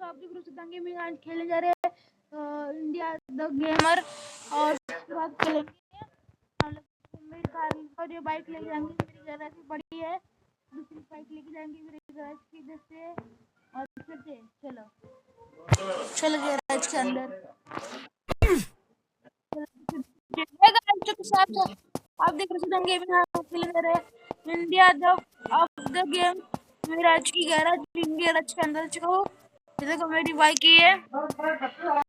दोस्तों आप देख रहे हो गेमिंग। आज खेलने जा रहे हैं इंडिया द गेमर और उसके बाद खेलेंगे मेरी कार और ये बाइक लेके जाएंगे। मेरी गैराज भी बड़ी है, दूसरी बाइक लेके जाएंगे मेरे गैराज की इधर से और फिर से चलो गैराज के अंदर। के साथ आप देख रहे हो गेमिंग खेलने जा रहे हैं इंडिया द गेम। मेरा आज की गैराज के अंदर चलो, ये देखो मेरी बाइक ही है।